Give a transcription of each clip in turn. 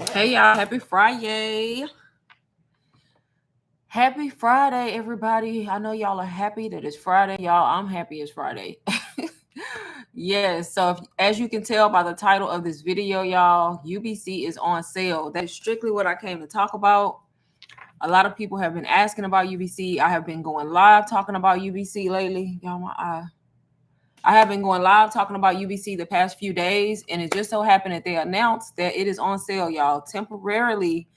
Hey y'all, happy Friday. Happy Friday, everybody. I know y'all are happy that it's Friday. Y'all, I'm happy it's Friday. Yes, so as you can tell by the title of this video, y'all, UBC is on sale. That is strictly what I came to talk about. A lot of people have been asking about UBC. I have been going live talking about UBC lately. Y'all, my eye. I have been going live talking about UBC the past few days, and it just so happened that they announced that it is on sale, y'all, temporarily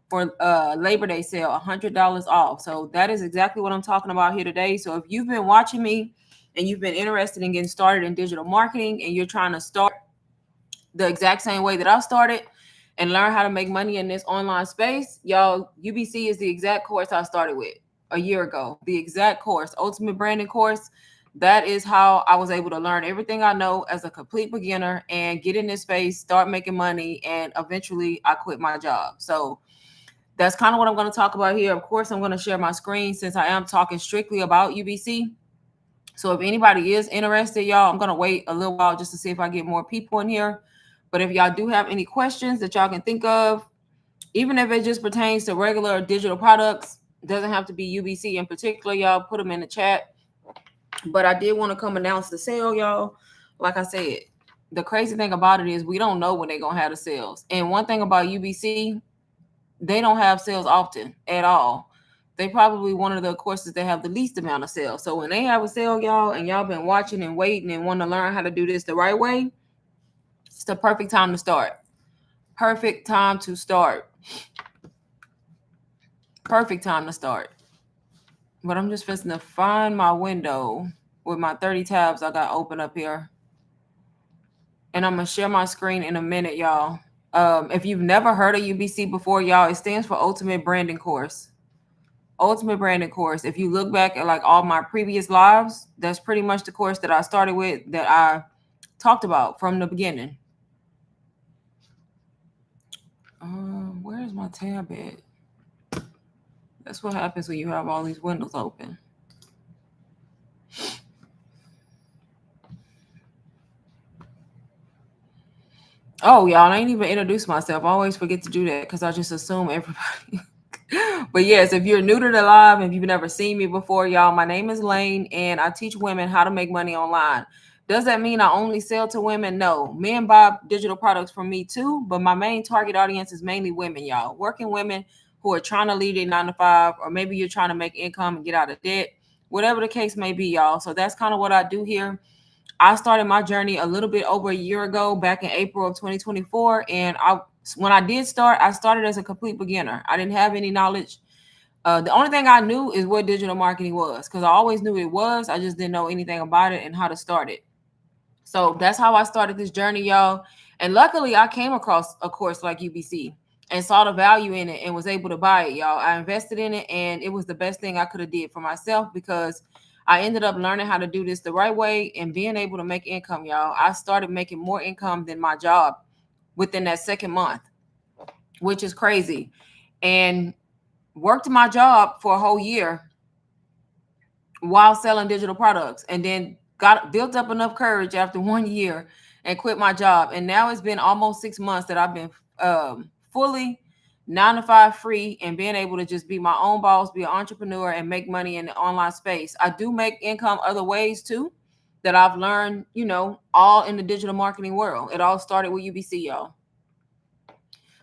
for Labor Day sale, $100 off. So that is exactly what I'm talking about here today. So if you've been watching me and you've been interested in getting started in digital marketing and you're trying to start the exact same way that I started and learn how to make money in this online space, y'all, UBC is the exact course I started with a year ago. The exact course, Ultimate Branding course. That is how I was able to learn everything I know as a complete beginner and get in this space, start making money, and eventually I quit my job. So that's kind of what I'm going to talk about here. Of course, I'm going to share my screen since I am talking strictly about UBC. So if anybody is interested, y'all, I'm going to wait a little while just to see if I get more people in here. But if y'all do have any questions that y'all can think of, even if it just pertains to regular digital products, doesn't have to be UBC in particular, y'all, put them in the chat. But I did want to come announce the sale, y'all. Like I said, the crazy thing about it is we don't know when they're going to have the sales. And one thing about UBC, they don't have sales often at all. They probably one of the courses that have the least amount of sales. So when they have a sale, y'all, and y'all been watching and waiting and want to learn how to do this the right way, it's the perfect time to start. Perfect time to start. Perfect time to start. But I'm just fixing to find my window with my 30 tabs I got open up here. And I'm going to share my screen in a minute, y'all. If you've never heard of UBC before, y'all, it stands for Ultimate Branding Course. Ultimate Branding course. If you look back at like all my previous lives, that's pretty much the course that I started with, that I talked about from the beginning. Where's my tab at? That's what happens when you have all these windows open. Oh, y'all, I ain't even introduced myself. I always forget to do that because I just assume everybody. But yes, if you're new to the live, if you've never seen me before, y'all, my name is Lane and I teach women how to make money online. Does that mean I only sell to women? No. Men buy digital products from me too, but my main target audience is mainly women, y'all. Working women who are trying to leave a 9 to 5, or maybe you're trying to make income and get out of debt, whatever the case may be, y'all. So that's kind of what I do here. I started my journey a little bit over a year ago, back in April of 2024. And when I did start, I started as a complete beginner. I didn't have any knowledge. The only thing I knew is what digital marketing was, because I always knew it was. I just didn't know anything about it and how to start it. So that's how I started this journey, y'all. And luckily, I came across a course like UBC and saw the value in it and was able to buy it, y'all. I invested in it, and it was the best thing I could have did for myself because I ended up learning how to do this the right way and being able to make income, y'all. I started making more income than my job within that second month, which is crazy. And worked my job for a whole year while selling digital products, and then got built up enough courage after 1 year and quit my job. And now it's been almost 6 months that I've been fully 9 to 5 free and being able to just be my own boss, be an entrepreneur, and make money in the online space. I do make income other ways too that I've learned, all in the digital marketing world. It all started with UBC, y'all.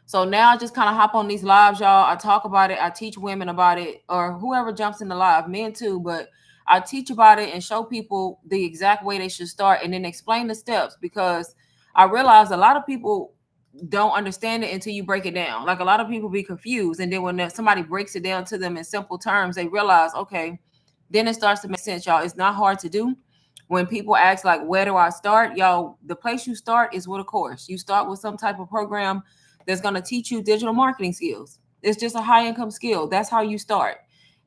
So now I just kind of hop on these lives, y'all. I talk about it. I teach women about it, or whoever jumps in the live, men too. But I teach about it and show people the exact way they should start and then explain the steps, because I realize a lot of people don't understand it until you break it down. Like a lot of people be confused. And then when somebody breaks it down to them in simple terms, they realize, okay, then it starts to make sense, y'all. It's not hard to do. When people ask like, where do I start? Y'all, the place you start is with a course. You start with some type of program that's going to teach you digital marketing skills. It's just a high income skill. That's how you start.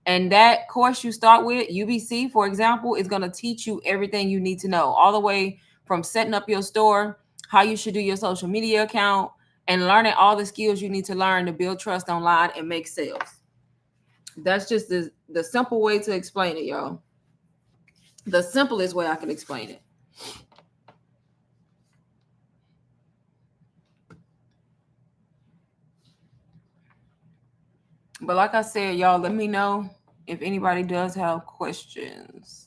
And that course you start with, UBC, for example, is going to teach you everything you need to know, all the way from setting up your store, how you should do your social media account, and learning all the skills you need to learn to build trust online and make sales. That's just the simple way to explain it, y'all. The simplest way I can explain it. But like I said, y'all, let me know if anybody does have questions.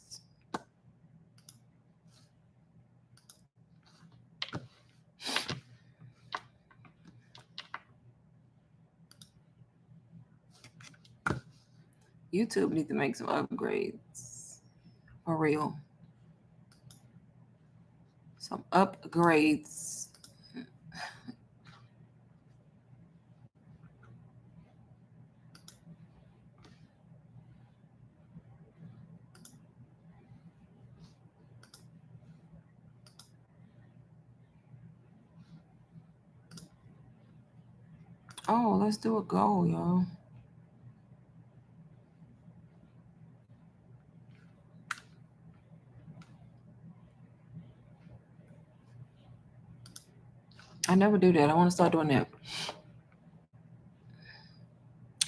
YouTube need to make some upgrades. For real. Some upgrades. Oh, let's do a goal, y'all. I never do that. I want to start doing that.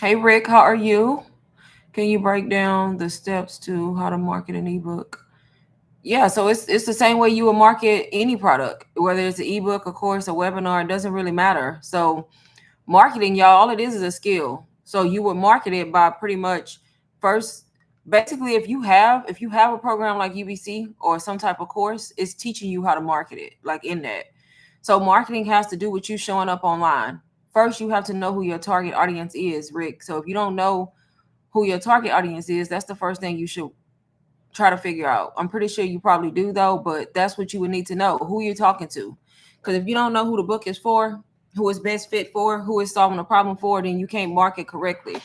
Hey, Rick, how are you? Can you break down the steps to how to market an ebook? Yeah, so it's the same way you would market any product, whether it's an ebook, a course, a webinar, it doesn't really matter. So marketing, y'all, all it is a skill. So you would market it by pretty much first, basically, if you have a program like UBC or some type of course, it's teaching you how to market it, like in that. So marketing has to do with you showing up online. First, you have to know who your target audience is, Rick. So if you don't know who your target audience is, that's the first thing you should try to figure out. I'm pretty sure you probably do though, but that's what you would need to know, who you're talking to. Because if you don't know who the book is for, who is best fit for, who is solving a problem for, then you can't market correctly.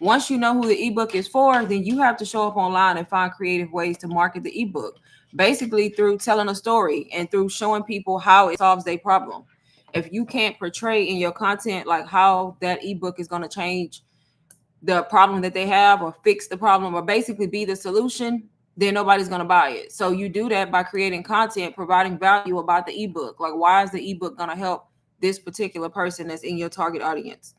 Once you know who the ebook is for, then you have to show up online and find creative ways to market the ebook. Basically through telling a story and through showing people how it solves their problem. If you can't portray in your content like how that ebook is going to change the problem that they have or fix the problem or basically be the solution, then nobody's going to buy it. So you do that by creating content, providing value about the ebook. Like, why is the ebook going to help this particular person that's in your target audience?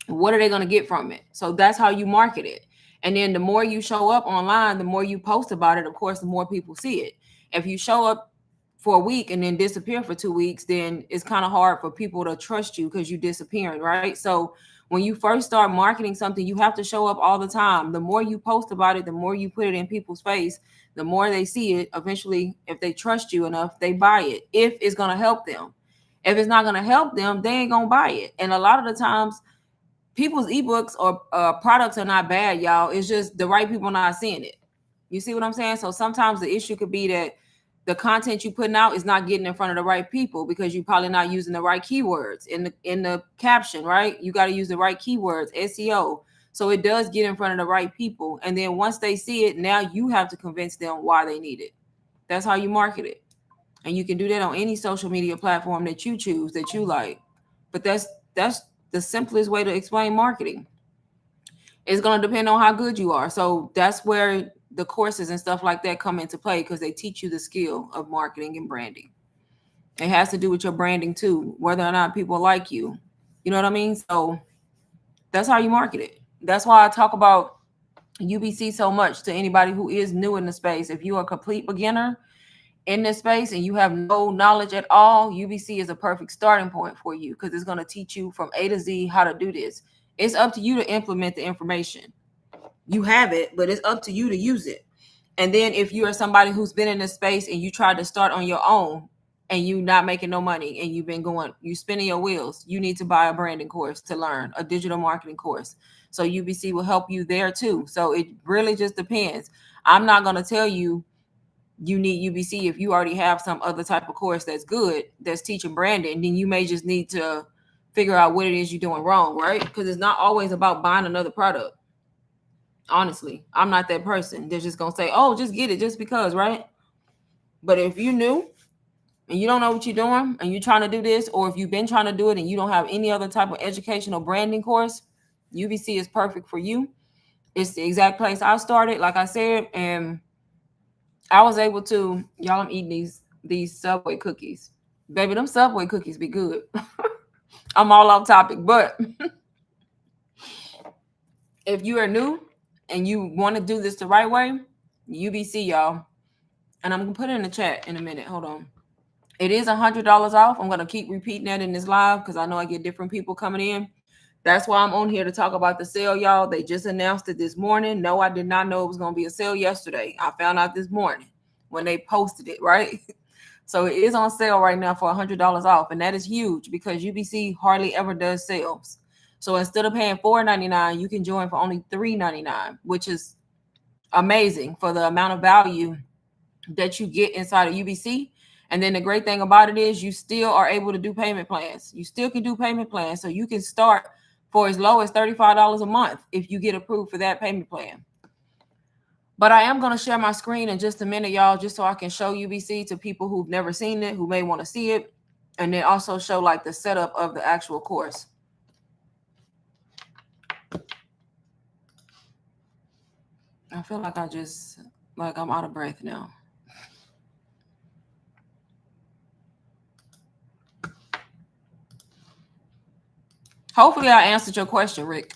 What are they going to get from it? So that's how you market it. And then the more you show up online, the more you post about it, of course, the more people see it. If you show up for a week and then disappear for 2 weeks, then it's kind of hard for people to trust you because you disappearing, right? So when you first start marketing something, you have to show up all the time. The more you post about it, the more you put it in people's face, the more they see it. Eventually, if they trust you enough, they buy it if it's going to help them. If it's not going to help them, they ain't going to buy it. And a lot of the times, people's ebooks or products are not bad, y'all. It's just the right people not seeing it. You see what I'm saying? So sometimes the issue could be that the content you putting out is not getting in front of the right people because you're probably not using the right keywords in the caption, right? You got to use the right keywords, SEO. So it does get in front of the right people. And then once they see it, now you have to convince them why they need it. That's how you market it. And you can do that on any social media platform that you choose, that you like. But that's the simplest way to explain marketing. It's going to depend on how good you are. So that's where the courses and stuff like that come into play because they teach you the skill of marketing and branding. It has to do with your branding too, whether or not people like you. You know what I mean? So that's how you market it. That's why I talk about UBC so much to anybody who is new in the space. If you are a complete beginner in this space and you have no knowledge at all, UBC is a perfect starting point for you because it's going to teach you from A to Z how to do this. It's up to you to implement the information. You have it, but it's up to you to use it. And then if you are somebody who's been in this space and you tried to start on your own and you not making no money and you spinning your wheels, you need to buy a branding course to learn, a digital marketing course. So UBC will help you there too. So it really just depends. I'm not going to tell you need UBC if you already have some other type of course that's good, that's teaching branding. Then you may just need to figure out what it is you're doing wrong, right? Because it's not always about buying another product. Honestly, I'm not that person that's just gonna say, "Oh, just get it just because," right? But if you're new and you don't know what you're doing and you're trying to do this, or if you've been trying to do it and you don't have any other type of educational branding course, UBC is perfect for you. It's the exact place I started, like I said, and I was able to. Y'all, I'm eating these Subway cookies, baby. Them Subway cookies be good. I'm all off topic, but if you are new and you want to do this the right way, UBC, y'all. And I'm gonna put it in the chat in a minute. Hold on. It is $100 off. I'm gonna keep repeating that in this live because I know I get different people coming in. That's why I'm on here to talk about the sale, y'all. They just announced it this morning. No, I did not know it was going to be a sale yesterday. I found out this morning when they posted it, right? So it is on sale right now for $100 off, and that is huge because UBC hardly ever does sales. So instead of paying $4.99, you can join for only $3.99, which is amazing for the amount of value that you get inside of UBC. And then the great thing about it is you still are able to do payment plans. You still can do payment plans. So you can start for as low as $35 a month if you get approved for that payment plan. But I am going to share my screen in just a minute, y'all, just so I can show UBC to people who've never seen it, who may want to see it, and then also show like the setup of the actual course. I feel like I'm out of breath now. Hopefully I answered your question, Rick.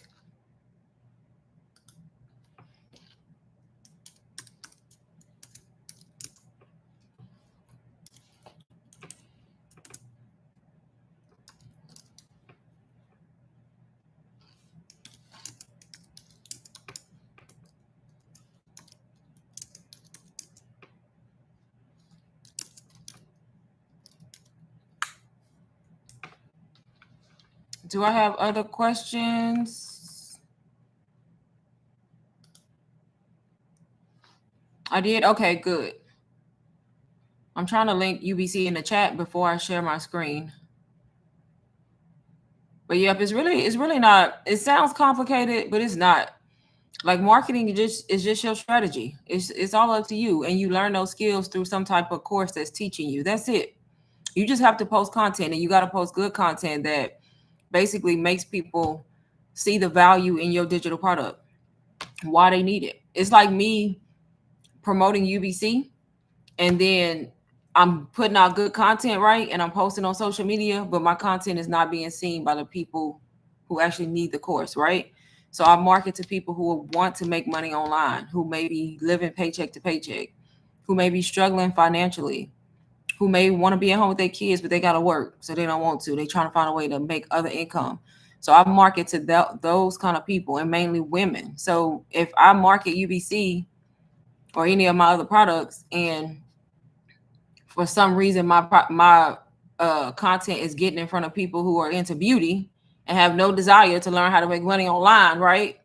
Do I have other questions? I did? Okay, good. I'm trying to link UBC in the chat before I share my screen. But yep, it's really not. It sounds complicated, but it's not. Like marketing is just your strategy. It's all up to you, and you learn those skills through some type of course that's teaching you. That's it. You just have to post content, and you got to post good content that basically makes people see the value in your digital product, why they need it. It's like me promoting UBC, and then I'm putting out good content, right? And I'm posting on social media, but my content is not being seen by the people who actually need the course, right? So I market to people who want to make money online, who may be living paycheck to paycheck, who may be struggling financially, who may want to be at home with their kids, but they got to work, so they don't want to. They're trying to find a way to make other income. So I market to those kind of people, and mainly women. So if I market UBC or any of my other products, and for some reason my content is getting in front of people who are into beauty and have no desire to learn how to make money online, right?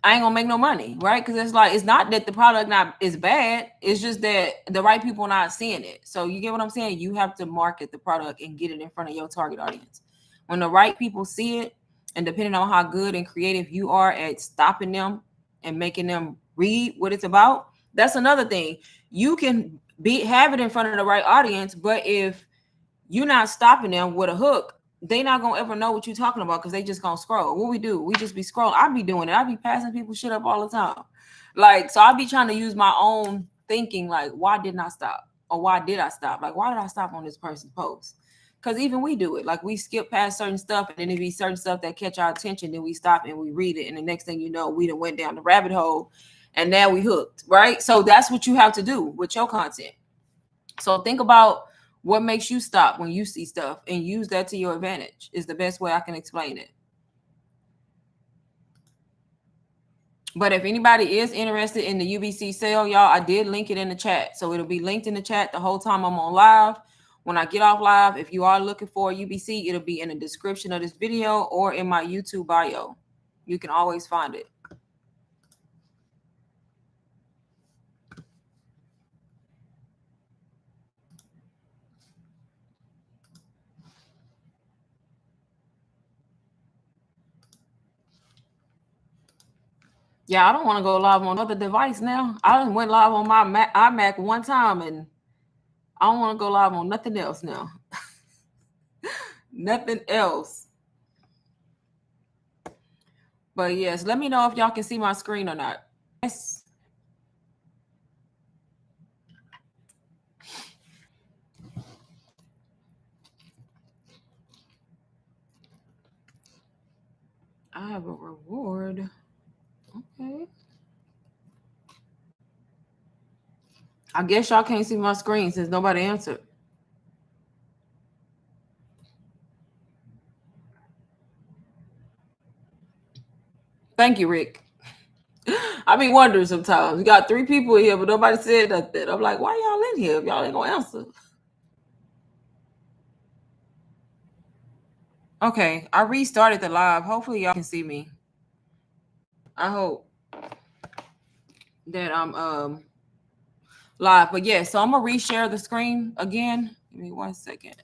I ain't gonna make no money, right? Because it's like, it's not that the product not is bad, it's just that the right people are not seeing it. So you get what I'm saying? You have to market the product and get it in front of your target audience. When the right people see it, and depending on how good and creative you are at stopping them and making them read what it's about, that's another thing. You can have it in front of the right audience, but if you're not stopping them with a hook, they not gonna ever know what you're talking about, because they just gonna scroll. What we do, we just be scrolling. I be doing it. I be passing people shit up all the time. Like, so I be trying to use my own thinking, like, why didn't I stop? Or why did I stop? Like, why did I stop on this person's post? Because even we do it. Like, we skip past certain stuff, and then it be certain stuff that catch our attention, then we stop and we read it, and the next thing you know, we done went down the rabbit hole, and now we hooked, right? So that's what you have to do with your content. So think about what makes you stop when you see stuff, and use that to your advantage, is the best way I can explain it. But if anybody is interested in the UBC sale, y'all, I did link it in the chat. So it'll be linked in the chat the whole time I'm on live. When I get off live, if you are looking for UBC, it'll be in the description of this video or in my YouTube bio. You can always find it. Yeah, I don't want to go live on another device now. I done went live on my iMac one time, and I don't want to go live on nothing else now. Nothing else. But yes, let me know if y'all can see my screen or not. Yes. I have a reward. Okay. I guess y'all can't see my screen since nobody answered. Thank you, Rick. I be wondering sometimes. You got 3 people in here, but nobody said nothing. I'm like, why y'all in here if y'all ain't gonna answer? Okay, I restarted the live. Hopefully y'all can see me. I hope that I'm live. But yeah, so I'm gonna reshare the screen again. Give me 1 second.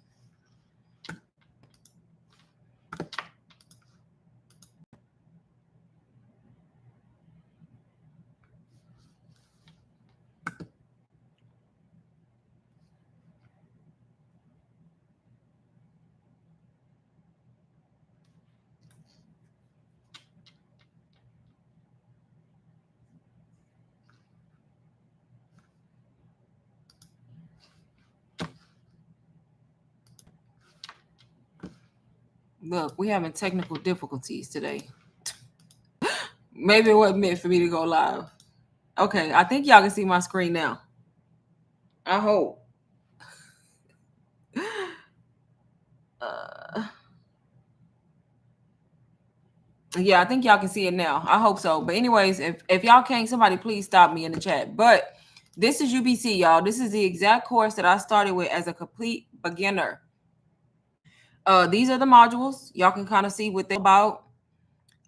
Look, we having technical difficulties today. Maybe it wasn't meant for me to go live. Okay, I think y'all can see my screen now. I hope. Yeah, I think y'all can see it now. I hope so. But anyways, if y'all can't, somebody please stop me in the chat. But this is UBC, y'all. This is the exact course that I started with as a complete beginner. These are the modules. Y'all can kind of see what they're about.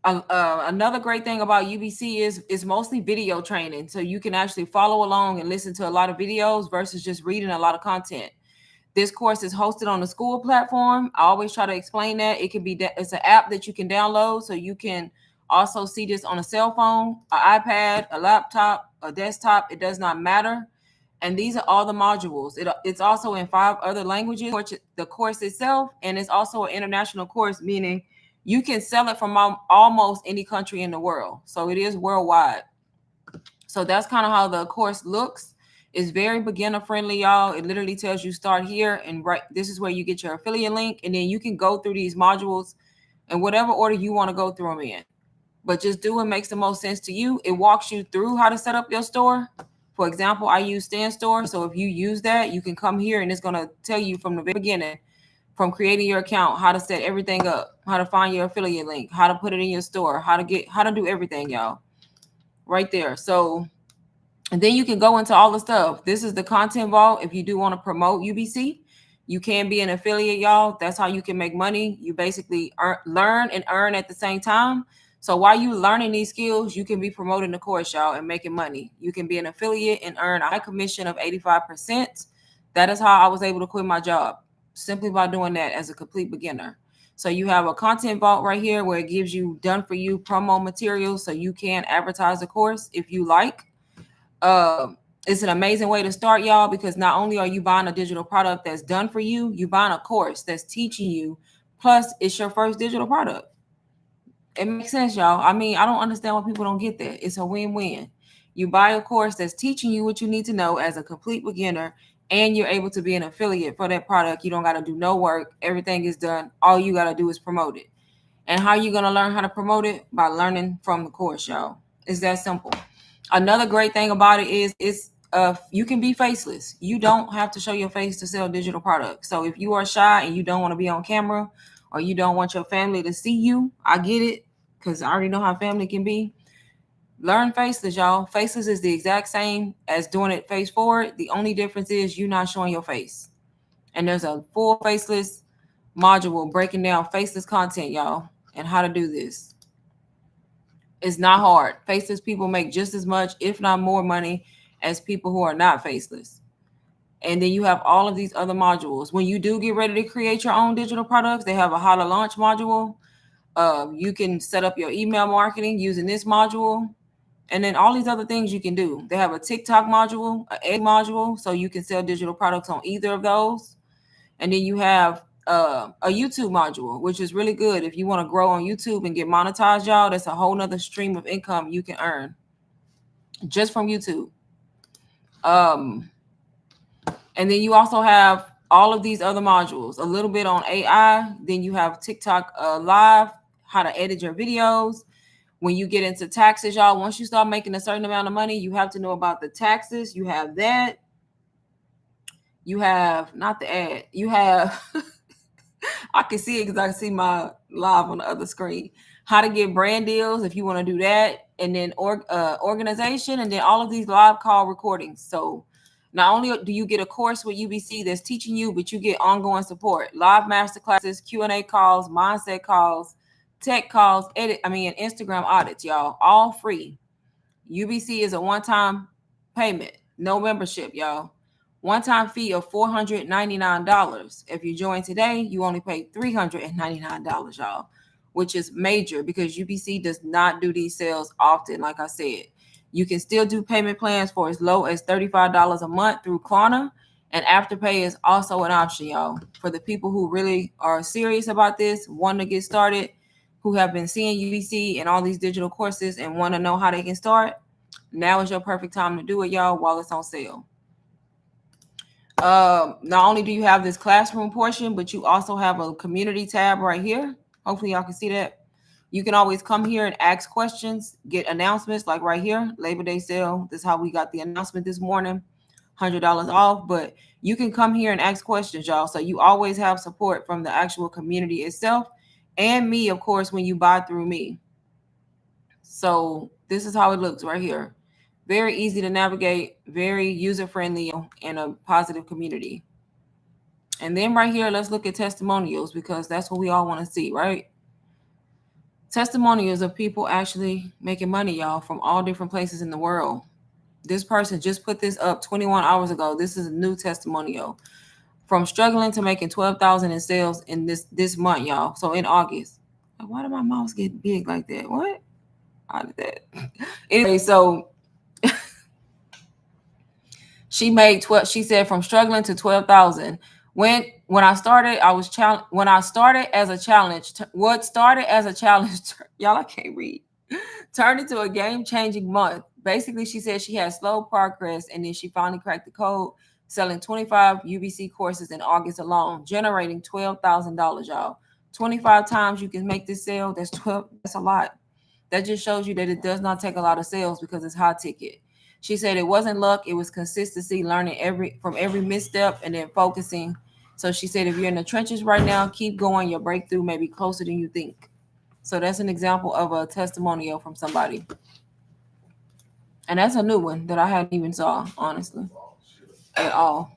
Another great thing about UBC is mostly video training. So you can actually follow along and listen to a lot of videos versus just reading a lot of content. This course is hosted on the school platform. I always try to explain that. It can be, it's an app that you can download. So you can also see this on a cell phone, an iPad, a laptop, a desktop. It does not matter. And these are all the modules. It's also in 5 other languages, the course itself. And it's also an international course, meaning you can sell it from almost any country in the world. So it is worldwide. So that's kind of how the course looks. It's very beginner friendly, y'all. It literally tells you start here and right. This is where you get your affiliate link. And then you can go through these modules in whatever order you want to go through them in. But just do what makes the most sense to you. It walks you through how to set up your store. For example, I use Stand Store. So if you use that, you can come here and it's going to tell you from the very beginning, from creating your account, how to set everything up, how to find your affiliate link, how to put it in your store, how to do everything, y'all. Right there. So, and then you can go into all the stuff. This is the content vault. If you do want to promote UBC, you can be an affiliate, y'all. That's how you can make money. You basically learn and earn at the same time. So while you learning these skills, you can be promoting the course, y'all, and making money. You can be an affiliate and earn a high commission of 85%. That is how I was able to quit my job, simply by doing that as a complete beginner. So you have a content vault right here where it gives you done for you promo materials so you can advertise the course if you like. It's an amazing way to start, y'all, because not only are you buying a digital product that's done for you, you buying a course that's teaching you, plus it's your first digital product. It makes sense, y'all. I mean, I don't understand why people don't get that. It's a win-win. You buy a course that's teaching you what you need to know as a complete beginner, and you're able to be an affiliate for that product. You don't got to do no work. Everything is done. All you got to do is promote it. And how you going to learn how to promote it? By learning from the course, y'all. It's that simple. Another great thing about it is you can be faceless. You don't have to show your face to sell digital products. So if you are shy and you don't want to be on camera, or you don't want your family to see you, I get it, because I already know how family can be. Learn faceless, y'all. Faceless is the exact same as doing it face forward. The only difference is you're not showing your face. And there's a full faceless module breaking down faceless content, y'all, and how to do this. It's not hard. Faceless people make just as much, if not more money, as people who are not faceless. And then you have all of these other modules. When you do get ready to create your own digital products, they have a how to launch module. You can set up your email marketing using this module. And then all these other things you can do. They have a TikTok module, an egg module, so you can sell digital products on either of those. And then you have a YouTube module, which is really good. If you want to grow on YouTube and get monetized, y'all, that's a whole nother stream of income you can earn just from YouTube. And then you also have all of these other modules, a little bit on AI. Then you have TikTok live, how to edit your videos. When you get into taxes, y'all, once you start making a certain amount of money, you have to know about the taxes. You have that. You have not the ad. You have I can see it because I can see my live on the other screen. How to get brand deals if you want to do that, and then organization, and then all of these live call recordings. So not only do you get a course with UBC that's teaching you, but you get ongoing support, live master classes, Q&A calls, mindset calls, tech calls, Instagram audits, y'all, all free. UBC is a one-time payment, no membership, y'all. One-time fee of $499. If you join today, you only pay $399, y'all, which is major because UBC does not do these sales often. Like I said, you can still do payment plans for as low as $35 a month through Klarna, and Afterpay is also an option, y'all, for the people who really are serious about this, want to get started, who have been seeing UBC and all these digital courses and want to know how they can start. Now is your perfect time to do it, y'all, while it's on sale. Not only do you have this classroom portion, but you also have a community tab right here. Hopefully y'all can see that. You can always come here and ask questions, get announcements like right here, Labor Day sale. This is how we got the announcement this morning, $100 off. But you can come here and ask questions, y'all. So you always have support from the actual community itself and me, of course, when you buy through me. So this is how it looks right here. Very easy to navigate, very user-friendly, and a positive community. And then right here, let's look at testimonials because that's what we all want to see, right? Testimonials of people actually making money, y'all, from all different places in the world. This person just put this up 21 hours ago. This is a new testimonial. From struggling to making 12,000 in sales in this month, y'all. So in August. Why did my mouse get big like that? What? How did that? Anyway, so she made 12. She said from struggling to 12,000. When I started, I was challenged. When I started as a challenge, what started as a challenge, y'all, I can't read, turned into a game-changing month. Basically, she said she had slow progress, and then she finally cracked the code, selling 25 UBC courses in August alone, generating $12,000, y'all. 25 times you can make this sale. That's 12. That's a lot. That just shows you that it does not take a lot of sales because it's high ticket. She said it wasn't luck, it was consistency, learning from every misstep and then focusing. So she said if you're in the trenches right now, keep going. Your breakthrough may be closer than you think. So that's an example of a testimonial from somebody. And that's a new one that I hadn't even saw, honestly, at all.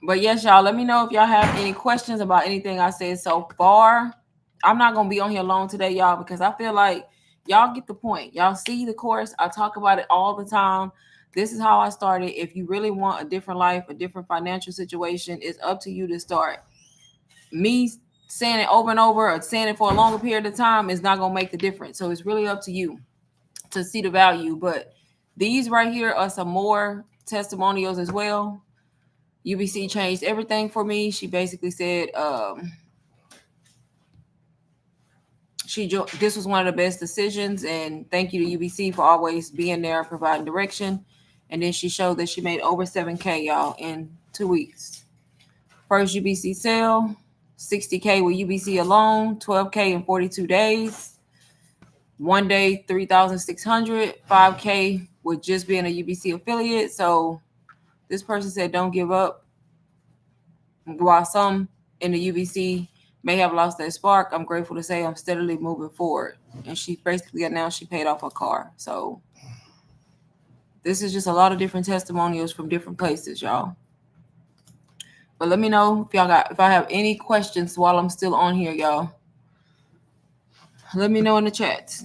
But yes, y'all, let me know if y'all have any questions about anything I said so far. I'm not going to be on here alone today, y'all, because I feel like y'all get the point. Y'all see the course. I talk about it all the time. This is how I started. If you really want a different life, a different financial situation, it's up to you to start. Me saying it over and over or saying it for a longer period of time is not going to make the difference. So it's really up to you to see the value. But these right here are some more testimonials as well. UBC changed everything for me. She basically said this was one of the best decisions, and thank you to UBC for always being there and providing direction. And then she showed that she made over 7K, y'all, in 2 weeks. First UBC sale, 60K with UBC alone, 12K in 42 days. 1 day, 3,600, 5K with just being a UBC affiliate. So this person said, don't give up. While some in the UBC may have lost their spark, I'm grateful to say I'm steadily moving forward. And she basically announced she paid off her car. So this is just a lot of different testimonials from different places, y'all. But let me know if I have any questions while I'm still on here, y'all. Let me know in the chat.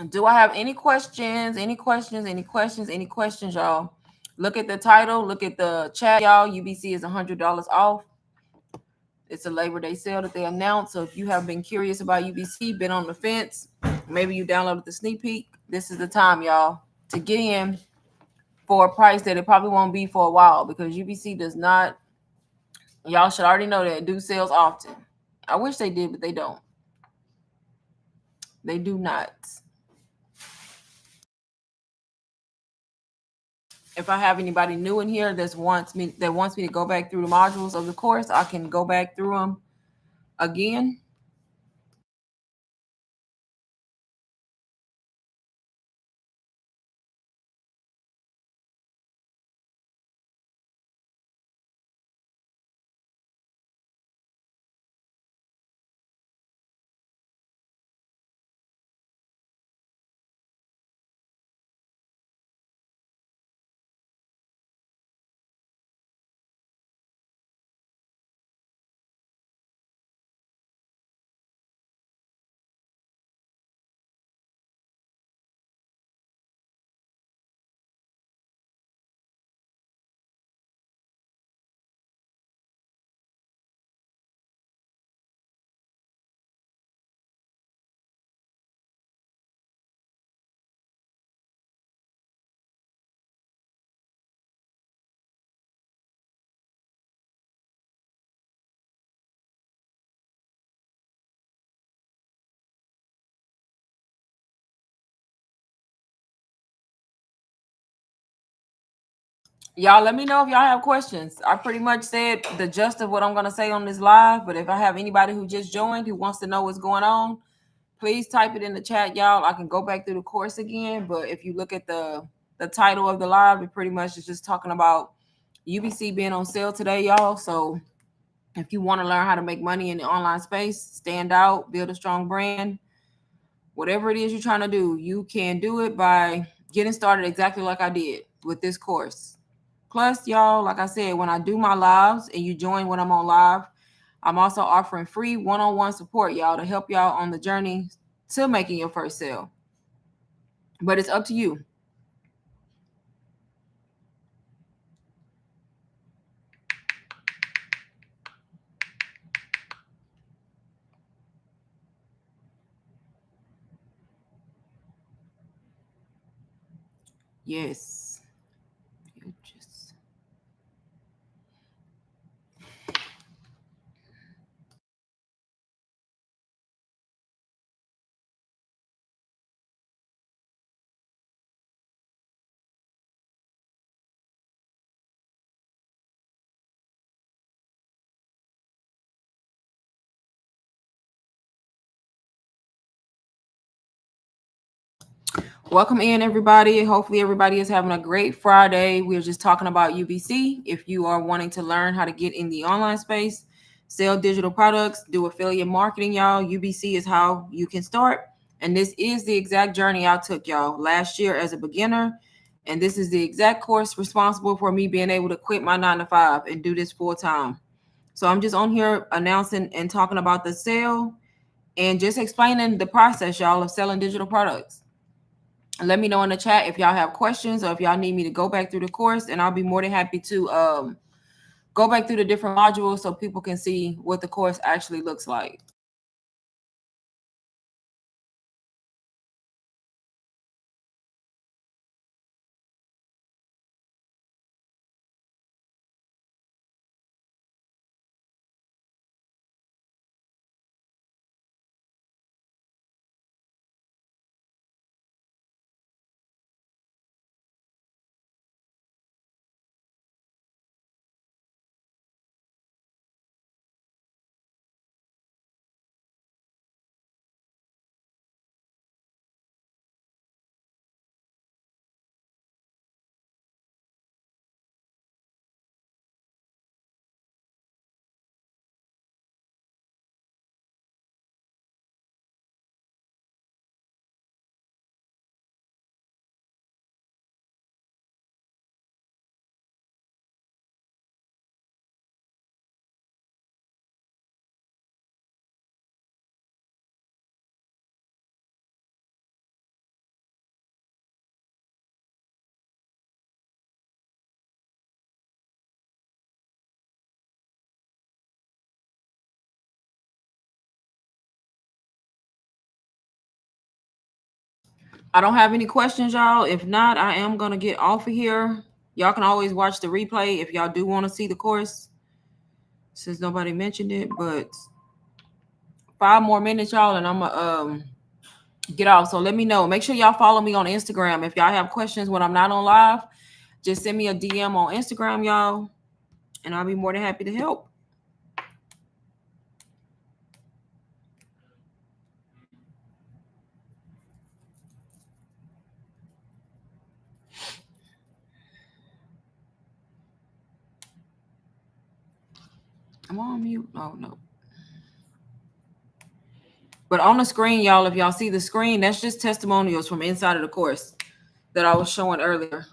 Do I have any questions? Any questions? Any questions? Any questions, y'all? Look at the title. Look at the chat, y'all. UBC is $100 off. It's a Labor Day sale that they announced. So if you have been curious about UBC, been on the fence, maybe you downloaded the sneak peek, this is the time, y'all, to get in for a price that it probably won't be for a while, because UBC does not, y'all should already know that, do sales often. I wish they did, but they don't. They do not. If I have anybody new in here that wants me to go back through the modules of the course, I can go back through them again. Y'all let me know if y'all have questions. I pretty much said the gist of what I'm going to say on this live, but if I have anybody who just joined who wants to know what's going on, please type it in the chat, y'all. I can go back through the course again, but if you look at the title of the live, it pretty much is just talking about UBC being on sale today, y'all. So if you want to learn how to make money in the online space, stand out, build a strong brand, whatever it is you're trying to do, you can do it by getting started exactly like I did with this course. Plus, y'all, like I said, when I do my lives and you join when I'm on live, I'm also offering free one-on-one support, y'all, to help y'all on the journey to making your first sale. But it's up to you. Yes. You just welcome in, everybody. Hopefully, everybody is having a great Friday. We're just talking about UBC. If you are wanting to learn how to get in the online space, sell digital products, do affiliate marketing, y'all, UBC is how you can start. And this is the exact journey I took, y'all, last year as a beginner. And this is the exact course responsible for me being able to quit my 9 to 5 and do this full time. So I'm just on here announcing and talking about the sale and just explaining the process, y'all, of selling digital products. Let me know in the chat if y'all have questions or if y'all need me to go back through the course, and I'll be more than happy to go back through the different modules so people can see what the course actually looks like. I don't have any questions, y'all. If not, I am gonna get off of here. Y'all can always watch the replay if y'all do want to see the course, since nobody mentioned it. But 5 more minutes, y'all, and I'm gonna get off. So let me know. Make sure y'all follow me on Instagram. If y'all have questions when I'm not on live, just send me a DM on Instagram, y'all, and I'll be more than happy to help. I'm on mute. Oh no. But on the screen, y'all, if y'all see the screen, that's just testimonials from inside of the course that I was showing earlier.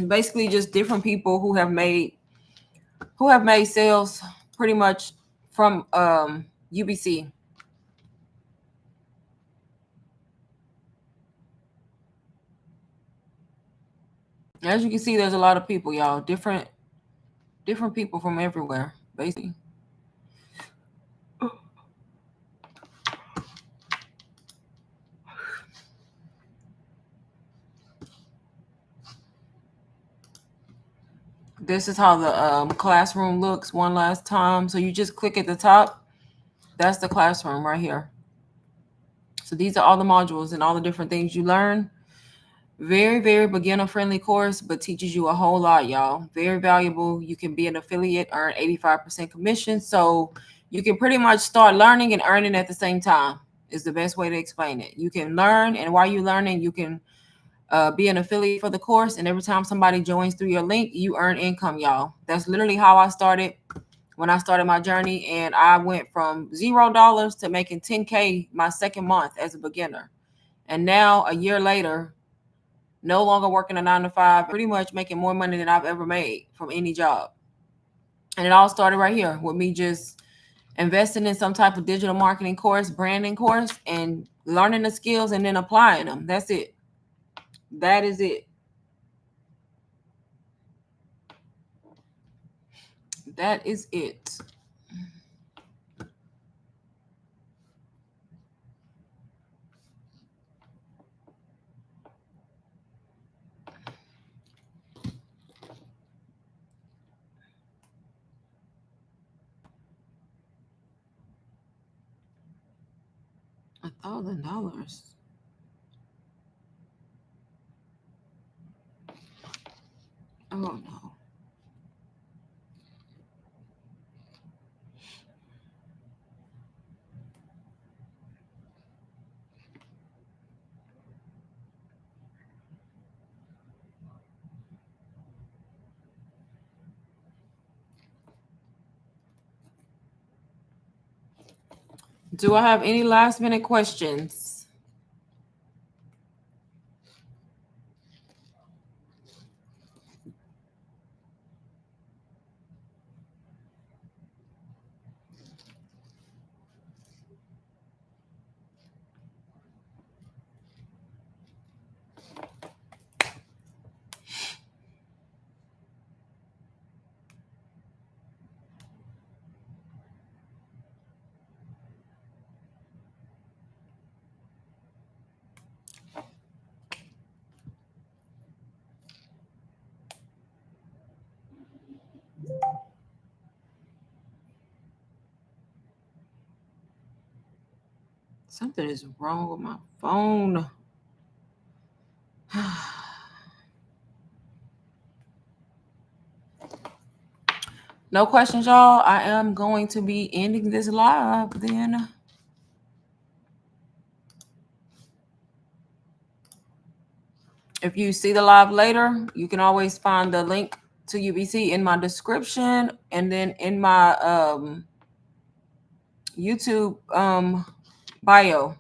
Basically, just different people who have made sales pretty much from UBC. As you can see, there's a lot of people, y'all. Different people from everywhere, basically. This is how the classroom looks one last time. So you just click at the top. That's the classroom right here. So these are all the modules and all the different things you learn. Very, very beginner-friendly course, but teaches you a whole lot, y'all. Very valuable. You can be an affiliate, earn 85% commission. So you can pretty much start learning and earning at the same time is the best way to explain it. You can learn, and while you're learning, you can be an affiliate for the course. And every time somebody joins through your link, you earn income, y'all. That's literally how I started when I started my journey. And I went from $0 to making 10K my second month as a beginner. And now, a year later, no longer working a 9 to 5, pretty much making more money than I've ever made from any job. And it all started right here with me just investing in some type of digital marketing course, branding course, and learning the skills and then applying them. That's it. That is it. That is it. $1,000. Oh no. Do I have any last minute questions? Something is wrong with my phone. No questions, y'all. I am going to be ending this live then. If you see the live later, you can always find the link to UBC in my description and then in my YouTube bio.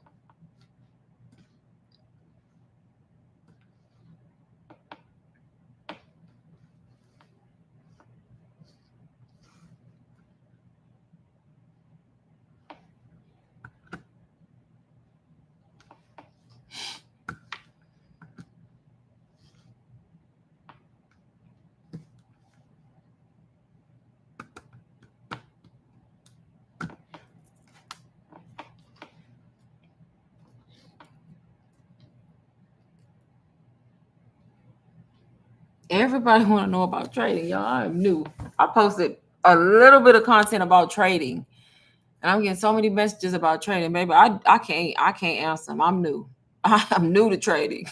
Everybody want to know about trading, y'all. I'm new. I posted a little bit of content about trading, and I'm getting so many messages about trading, baby. I can't answer them. I'm new. I'm new to trading.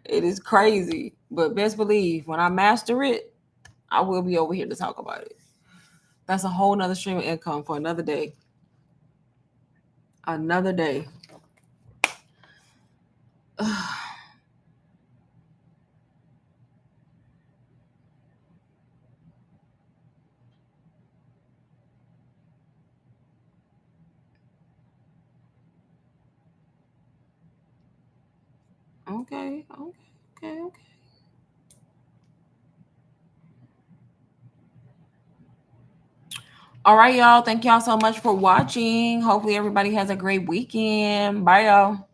It is crazy, but best believe when I master it, I will be over here to talk about it. That's a whole nother stream of income for another day. Another day. Okay, okay. All right, y'all. Thank y'all so much for watching. Hopefully, everybody has a great weekend. Bye, y'all.